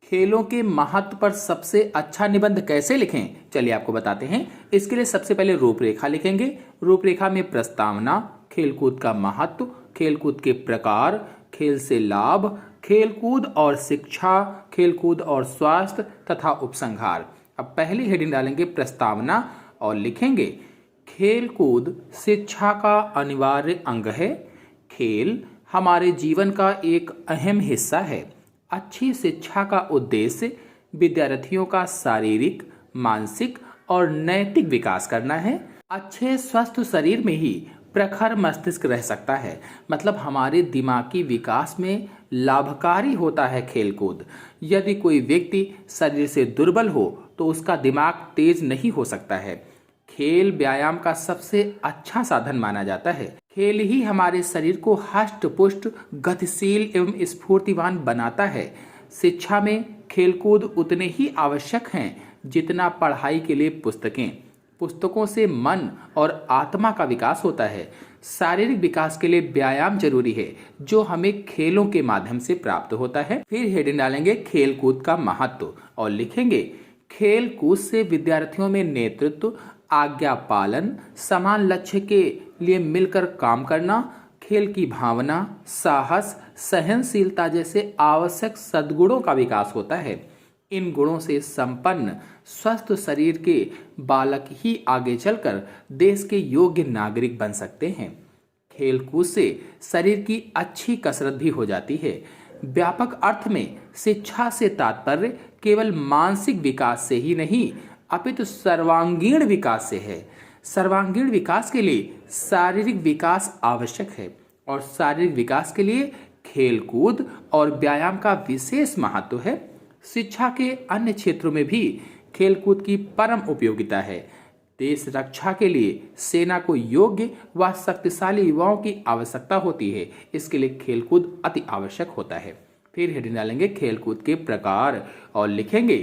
खेलों के महत्व पर सबसे अच्छा निबंध कैसे लिखें, चलिए आपको बताते हैं। इसके लिए सबसे पहले रूपरेखा लिखेंगे। रूपरेखा में प्रस्तावना, खेलकूद का महत्व, खेलकूद के प्रकार, खेल से लाभ, खेलकूद और शिक्षा, खेलकूद और स्वास्थ्य तथा उपसंहार। अब पहली हेडिंग डालेंगे प्रस्तावना और लिखेंगे खेलकूद शिक्षा का अनिवार्य अंग है। खेल हमारे जीवन का एक अहम हिस्सा है। अच्छी शिक्षा का उद्देश्य विद्यार्थियों का शारीरिक, मानसिक और नैतिक विकास करना है। अच्छे स्वस्थ शरीर में ही प्रखर मस्तिष्क रह सकता है। मतलब हमारे दिमागी विकास में लाभकारी होता है खेलकूद। यदि कोई व्यक्ति शरीर से दुर्बल हो तो उसका दिमाग तेज नहीं हो सकता है। खेल व्यायाम का सबसे अच्छा साधन माना जाता है। खेल ही हमारे शरीर को हष्ट पुष्ट, गतिशील एवं स्फूर्तिवान बनाता है। शिक्षा में खेलकूद उतने ही आवश्यक हैं जितना पढ़ाई के लिए पुस्तकें। पुस्तकों से मन और आत्मा का विकास होता है। शारीरिक विकास के लिए व्यायाम जरूरी है जो हमें खेलों के माध्यम से प्राप्त होता है। फिर हेडिंग डालेंगे खेलकूद का महत्व और लिखेंगे खेल कूद से विद्यार्थियों में नेतृत्व, आज्ञा पालन, समान लक्ष्य के लिए मिलकर काम करना, खेल की भावना, साहस, सहनशीलता जैसे आवश्यक सद्गुणों का विकास होता है। इन गुणों से संपन्न स्वस्थ शरीर के बालक ही आगे चलकर देश के योग्य नागरिक बन सकते हैं। खेलकूद से शरीर की अच्छी कसरत भी हो जाती है। व्यापक अर्थ में शिक्षा से तात्पर्य केवल मानसिक विकास से ही नहीं अपितु सर्वांगीण विकास से है। सर्वांगीण विकास के लिए शारीरिक विकास आवश्यक है और शारीरिक विकास के लिए खेलकूद और व्यायाम का विशेष महत्व है। शिक्षा के अन्य क्षेत्रों में भी खेलकूद की परम उपयोगिता है। देश रक्षा के लिए सेना को योग्य व शक्तिशाली युवाओं की आवश्यकता होती है। इसके लिए खेलकूद अति आवश्यक होता है। फिर हेडिंग डालेंगे खेलकूद के प्रकार और लिखेंगे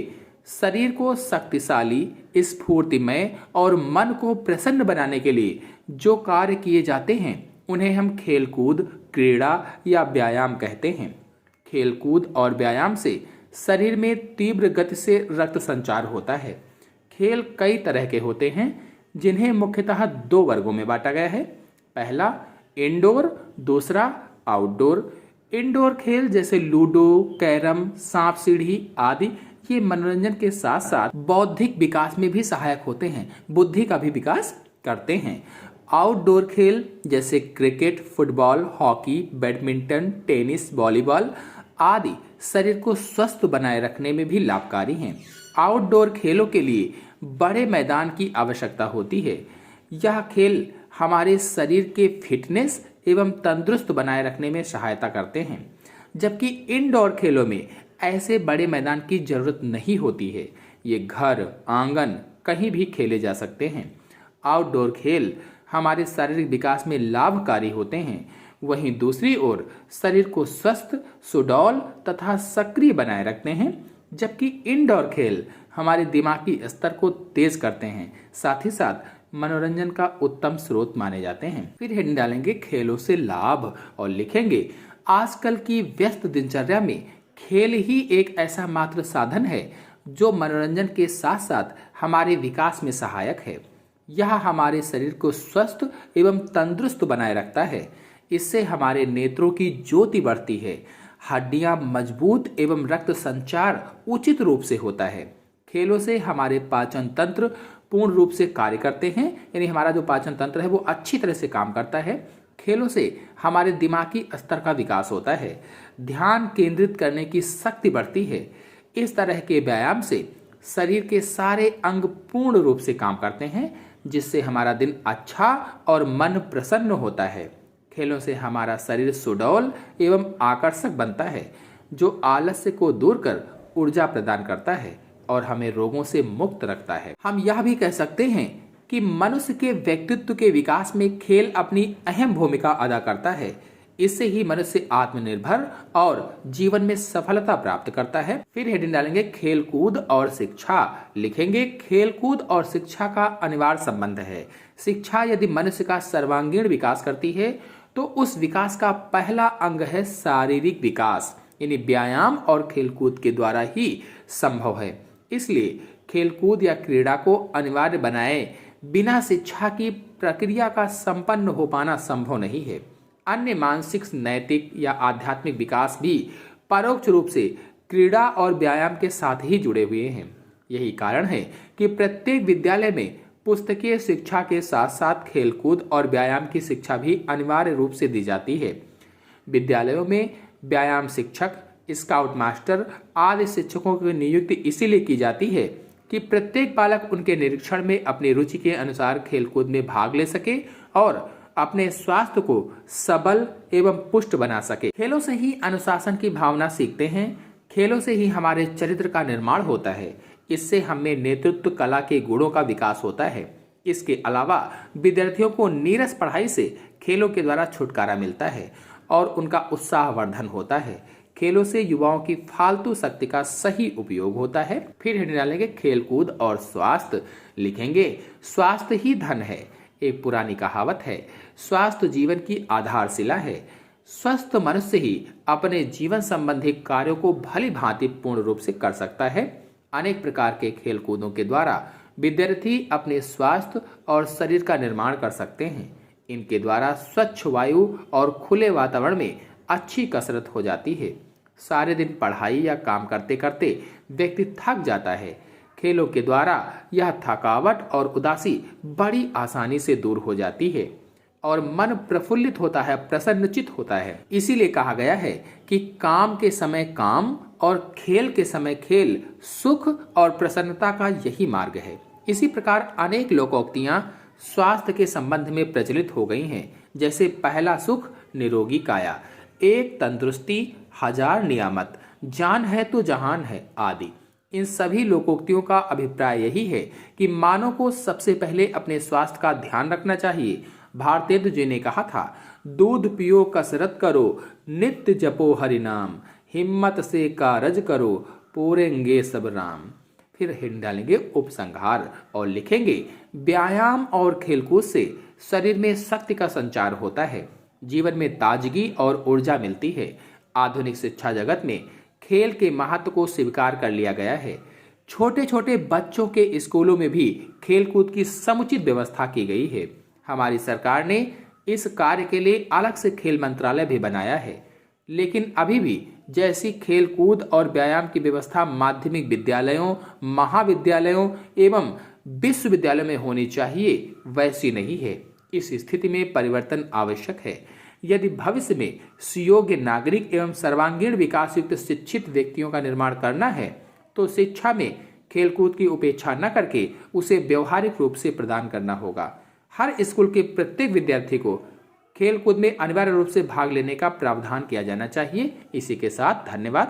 शरीर को शक्तिशाली, स्फूर्तिमय और मन को प्रसन्न बनाने के लिए जो कार्य किए जाते हैं उन्हें हम खेलकूद, क्रीड़ा या व्यायाम कहते हैं। खेलकूद और व्यायाम से शरीर में तीव्र गति से रक्त संचार होता है। खेल कई तरह के होते हैं जिन्हें मुख्यतः दो वर्गों में बांटा गया है। पहला इंडोर, दूसरा आउटडोर। इंडोर खेल जैसे लूडो, कैरम, सांप सीढ़ी आदि ये मनोरंजन के साथ साथ बौद्धिक विकास में भी सहायक होते हैं, बुद्धि का भी विकास करते हैं। आउटडोर खेल जैसे cricket, football, hockey, badminton, tennis, volleyball आदि शरीर को स्वस्थ बनाए रखने में भी लाभकारी हैं। आउटडोर खेलों के लिए बड़े मैदान की आवश्यकता होती है। यह खेल हमारे शरीर के फिटनेस एवं तंदुरुस्त बनाए रखने में सहायता करते हैं, जबकि इंडोर खेलों में ऐसे बड़े मैदान की जरूरत नहीं होती है। ये घर, आंगन कहीं भी खेले जा सकते हैं। आउटडोर खेल हमारे शारीरिक विकास में लाभकारी होते हैं। वहीं दूसरी ओर शरीर को स्वस्थ, सुडौल तथा सक्रिय बनाए रखते हैं, जबकि इंडोर खेल हमारे दिमागी स्तर को तेज करते हैं, साथ ही साथ मनोरंजन का उत्तम स्रोत माने जाते हैं। फिर हेडिंग डालेंगे खेलों से लाभ और लिखेंगे आजकल की व्यस्त दिनचर्या में खेल ही एक ऐसा मात्र साधन है जो मनोरंजन के साथ साथ हमारे विकास में सहायक है। यह हमारे शरीर को स्वस्थ एवं तंदुरुस्त बनाए रखता है। इससे हमारे नेत्रों की ज्योति बढ़ती है, हड्डियां मजबूत एवं रक्त संचार उचित रूप से होता है। खेलों से हमारे पाचन तंत्र पूर्ण रूप से कार्य करते हैं, यानी हमारा जो पाचन तंत्र है वो अच्छी तरह से काम करता है। खेलों से हमारे दिमागी स्तर का विकास होता है, ध्यान केंद्रित करने की शक्ति बढ़ती है। इस तरह के व्यायाम से शरीर के सारे अंग पूर्ण रूप से काम करते हैं, जिससे हमारा दिन अच्छा और मन प्रसन्न होता है। खेलों से हमारा शरीर सुडौल एवं आकर्षक बनता है, जो आलस्य को दूर कर ऊर्जा प्रदान करता है और हमें रोगों से मुक्त रखता है। हम यह भी कह सकते हैं कि मनुष्य के व्यक्तित्व के विकास में खेल अपनी अहम भूमिका अदा करता है। इससे ही मनुष्य आत्मनिर्भर और जीवन में सफलता प्राप्त करता है। फिर हेडिंग डालेंगे खेलकूद और शिक्षा। लिखेंगे खेलकूद और शिक्षा का अनिवार्य संबंध है। शिक्षा यदि मनुष्य का सर्वांगीण विकास करती है तो उस विकास का पहला अंग है शारीरिक विकास। यानी व्यायाम और खेलकूद के द्वारा ही संभव है। इसलिए खेलकूद या क्रीड़ा को अनिवार्य बनाए बिना शिक्षा की प्रक्रिया का संपन्न हो पाना संभव नहीं है। अन्य मानसिक, नैतिक या आध्यात्मिक विकास भी परोक्ष रूप से क्रीड़ा और व्यायाम के साथ ही जुड़े हुए हैं। यही कारण है कि प्रत्येक विद्यालय में पुस्तकीय शिक्षा के साथ साथ खेलकूद और व्यायाम की शिक्षा भी अनिवार्य रूप से दी जाती है। विद्यालयों में व्यायाम शिक्षक, स्काउट मास्टर आदि शिक्षकों की नियुक्ति इसीलिए की जाती है कि प्रत्येक बालक उनके निरीक्षण में अपनी रुचि के अनुसार खेलकूद में भाग ले सके और अपने स्वास्थ्य को सबल एवं पुष्ट बना सके। खेलों से ही अनुशासन की भावना सीखते हैं। खेलों से ही हमारे चरित्र का निर्माण होता है। इससे हमें नेतृत्व कला के गुणों का विकास होता है। इसके अलावा विद्यार्थियों को नीरस पढ़ाई से खेलों के द्वारा छुटकारा मिलता है और उनका उत्साहवर्धन होता है। खेलों से युवाओं की फालतू शक्ति का सही उपयोग होता है। फिर हिंदी डालेंगे खेलकूद और स्वास्थ्य, लिखेंगे स्वास्थ्य ही धन है। एक पुरानी कहावत है, स्वास्थ्य जीवन की आधारशिला है। स्वस्थ मनुष्य ही अपने जीवन संबंधी कार्यों को भली भांति पूर्ण रूप से कर सकता है। अनेक प्रकार के खेलकूदों के द्वारा विद्यार्थी अपने स्वास्थ्य और शरीर का निर्माण कर सकते हैं। इनके द्वारा स्वच्छ वायु और खुले वातावरण में अच्छी कसरत हो जाती है। सारे दिन पढ़ाई या काम करते करते व्यक्ति थक जाता है। खेलों के द्वारा यह थकावट और उदासी बड़ी आसानी से दूर हो जाती है और मन प्रफुल्लित होता है, प्रसन्नचित होता है। इसीलिए कहा गया है कि काम के समय काम और खेल के समय खेल सुख और प्रसन्नता का यही मार्ग है। इसी प्रकार अनेक लोकोक्तियां स्वास्थ्य के संबंध में प्रचलित हो गई हैं, जैसे पहला सुख निरोगी काया, एक तंदुरुस्ती हजार नियामत, जान है तो जहान है आदि। इन सभी लोकोक्तियों का अभिप्राय यही है कि मानव को सबसे पहले अपने स्वास्थ्य का ध्यान रखना चाहिए। भारतेंदु जी ने कहा था, दूध पियो कसरत करो, नित्य जपो हरि नाम, हिम्मत से कारज करो, पूरेंगे सब राम। फिर हिंदी डालेंगे उपसंहार और लिखेंगे व्यायाम और खेलकूद से शरीर में शक्ति का संचार होता है, जीवन में ताजगी और ऊर्जा मिलती है। आधुनिक शिक्षा जगत में खेल के महत्व को स्वीकार कर लिया गया है। छोटे छोटे बच्चों के स्कूलों में भी खेलकूद की समुचित व्यवस्था की गई है। हमारी सरकार ने इस कार्य के लिए अलग से खेल मंत्रालय भी बनाया है। लेकिन अभी भी जैसी खेलकूद और व्यायाम की व्यवस्था माध्यमिक विद्यालयों, महाविद्यालयों एवं विश्वविद्यालयों में होनी चाहिए, वैसी नहीं है। इस स्थिति में परिवर्तन आवश्यक है। यदि भविष्य में सुयोग्य नागरिक एवं सर्वांगीण विकास युक्त शिक्षित व्यक्तियों का निर्माण करना है तो शिक्षा में खेलकूद की उपेक्षा न करके उसे व्यवहारिक रूप से प्रदान करना होगा। हर स्कूल के प्रत्येक विद्यार्थी को खेलकूद में अनिवार्य रूप से भाग लेने का प्रावधान किया जाना चाहिए। इसी के साथ धन्यवाद।